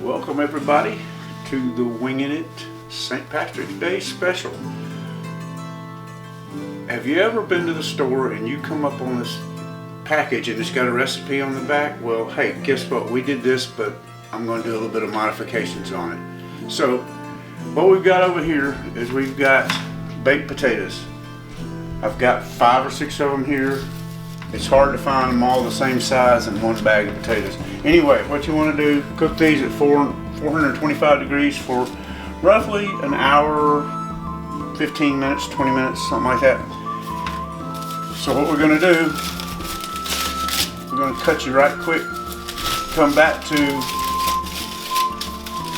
Welcome everybody to the Winging It St. Patrick's Day special. Have you ever been to the store and you come up on this package and it's got a recipe on the back? Well, hey, guess what? We did this, but I'm going to do a little bit of modifications on it. So what we've got over here is we've got baked potatoes. I've got 5 or 6 of them here. It's hard to find them all the same size in one bag of potatoes. Anyway, what you want to do, cook these at 425 degrees for roughly an hour, 15 minutes, 20 minutes, something like that. So what we're going to do, we're going to cut you right quick. Come back to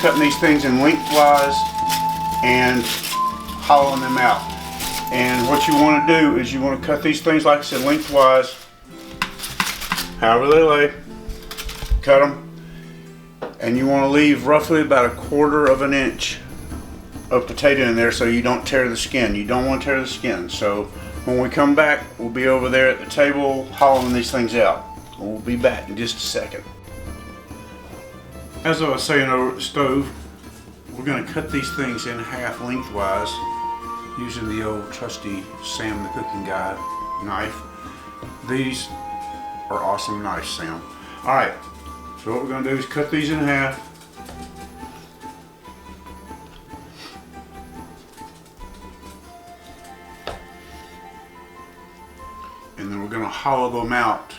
cutting these things in lengthwise and hollowing them out. And what you want to do is you want to cut these things, like I said, lengthwise, however they lay. Cut them, and you want to leave roughly about 1/4 of an inch of potato in there so you don't tear the skin. You don't want to tear the skin. So when we come back, we'll be over there at the table hollowing these things out. We'll be back in just a second. As I was saying over at the stove, we're going to cut these things in half lengthwise using the old trusty Sam the Cooking Guide knife. These are awesome knives, Sam. Alright, so what we're going to do is cut these in half. And then we're going to hollow them out.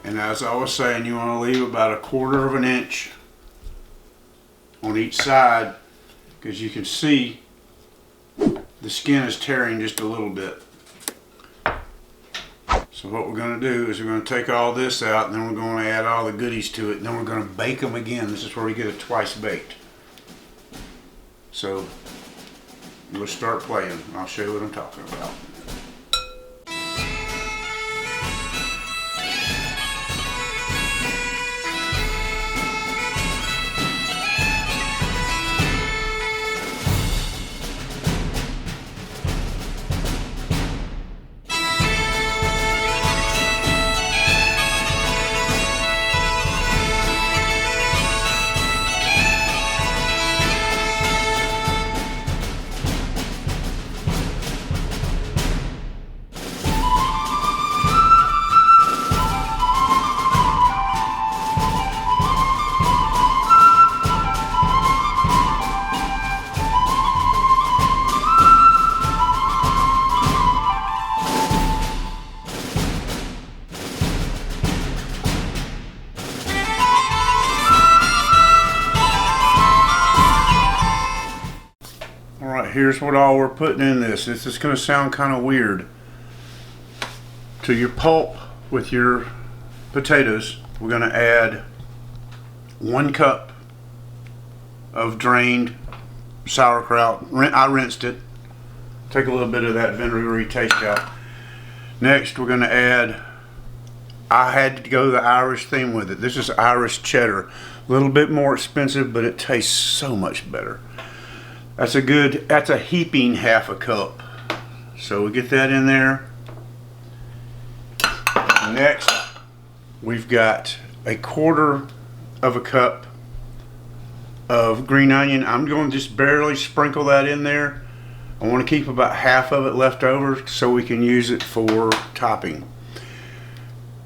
And as I was saying, you want to leave about 1/4 of an inch on each side, because you can see the skin is tearing just a little bit. So what we're going to do is we're going to take all this out, and then we're going to add all the goodies to it, and then we're going to bake them again. This is where we get it twice baked. So we'll start playing. I'll show you what I'm talking about. Here's what all we're putting in this. This is going to sound kind of weird. To your pulp with your potatoes, we're going to add 1 cup of drained sauerkraut. I rinsed it. Take a little bit of that vinegary taste out. Next, we're going to add, I had to go the Irish theme with it. This is Irish cheddar. A little bit more expensive, but it tastes so much better. That's a heaping 1/2 cup. So we get that in there. Next, we've got 1/4 of a cup of green onion. I'm going to just barely sprinkle that in there. I want to keep about 1/2 of it left over so we can use it for topping.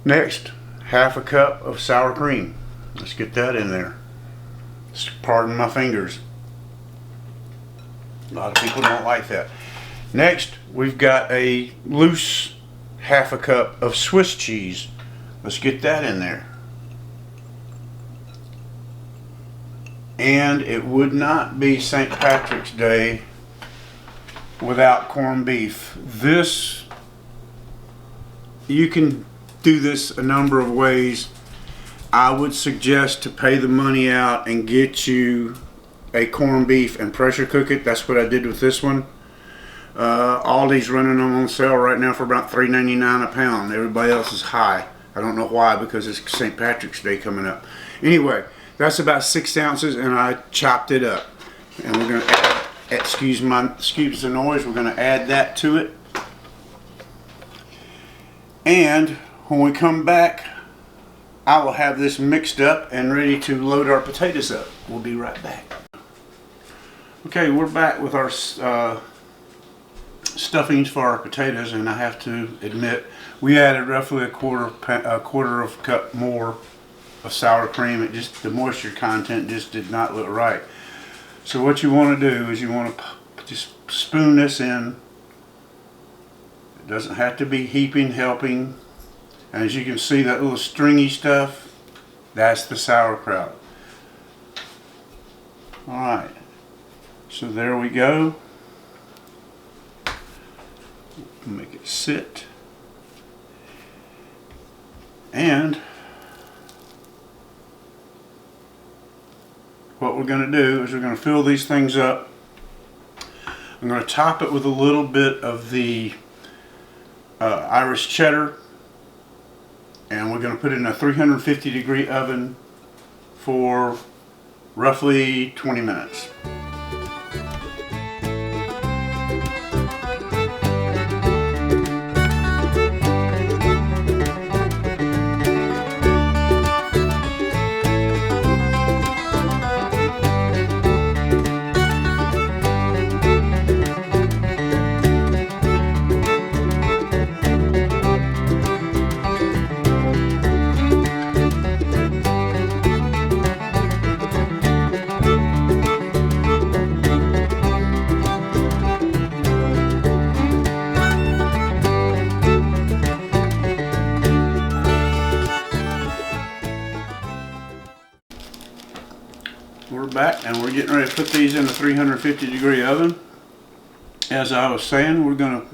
Next, 1/2 cup of sour cream. Let's get that in there. Pardon my fingers. A lot of people don't like that. Next, we've got a loose 1/2 cup of Swiss cheese. Let's get that in there. And it would not be St. Patrick's Day without corned beef. This, you can do this a number of ways. I would suggest to pay the money out and get you a corned beef and pressure cook it. That's what I did with this one. Aldi's running them on sale right now for about $3.99 a pound. Everybody else is high. I don't know why, because it's St. Patrick's Day coming up. Anyway, that's about 6 ounces, and I chopped it up. And we're going to add, excuse the noise, we're going to add that to it. And when we come back, I will have this mixed up and ready to load our potatoes up. We'll be right back. Okay, we're back with our stuffings for our potatoes, and I have to admit we added roughly a quarter of a cup more of sour cream. It just, the moisture content just did not look right. So what you want to do is you want to just spoon this in. It doesn't have to be heaping, helping. And as you can see, that little stringy stuff, that's the sauerkraut. Alright, so there we go. Make it sit. And what we're going to do is we're going to fill these things up. I'm going to top it with a little bit of the Irish cheddar, and we're going to put it in a 350-degree oven for roughly 20 minutes. We're back and we're getting ready to put these in the 350-degree oven. As I was saying, we're going to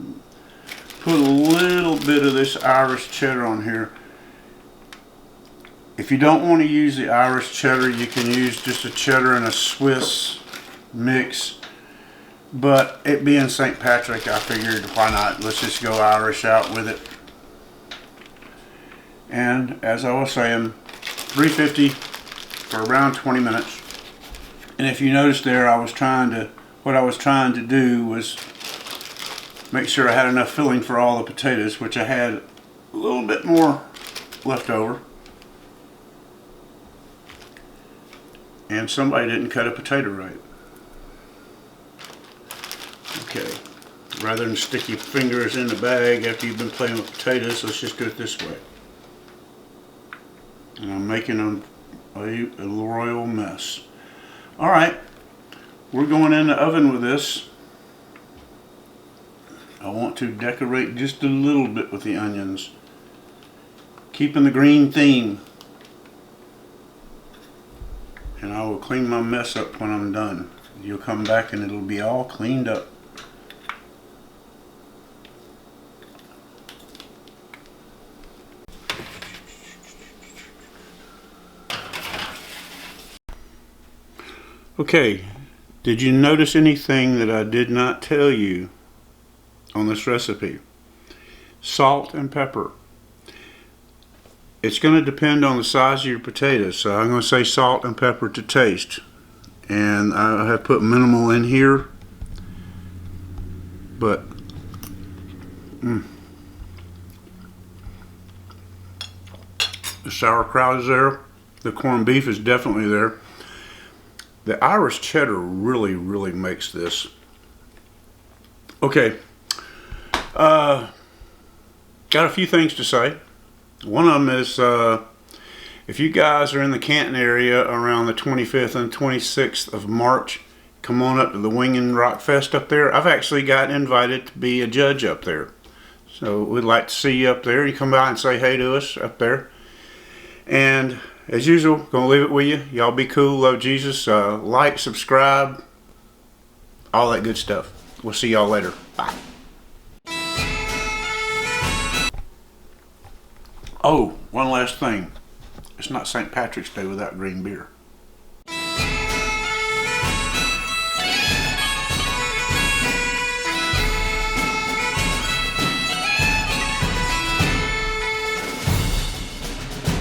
put a little bit of this Irish cheddar on here. If you don't want to use the Irish cheddar, you can use just a cheddar and a Swiss mix. But it being St. Patrick, I figured why not? Let's just go Irish out with it. And as I was saying, 350 for around 20 minutes. And if you notice there, what I was trying to do was make sure I had enough filling for all the potatoes, which I had a little bit more left over. And somebody didn't cut a potato right. Okay, rather than stick your fingers in the bag after you've been playing with potatoes, let's just do it this way. And I'm making a royal mess. Alright, we're going in the oven with this. I want to decorate just a little bit with the onions, keeping the green theme. And I will clean my mess up when I'm done. You'll come back and it'll be all cleaned up. Okay, did you notice anything that I did not tell you on this recipe? Salt and pepper. It's going to depend on the size of your potatoes, so I'm going to say salt and pepper to taste. And I have put minimal in here, but the sauerkraut is there. The corned beef is definitely there. The Irish cheddar really makes this. Okay, got a few things to say. One of them is if you guys are in the Canton area around the 25th and 26th of March, come on up to the WingN Rock Fest up there. I've actually got invited to be a judge up there. So we'd like to see you up there. You come by and say hey to us up there. And as usual, gonna leave it with you. Y'all be cool, love Jesus, like, subscribe, all that good stuff. We'll see y'all later. Bye. Oh, one last thing. It's not St. Patrick's Day without green beer.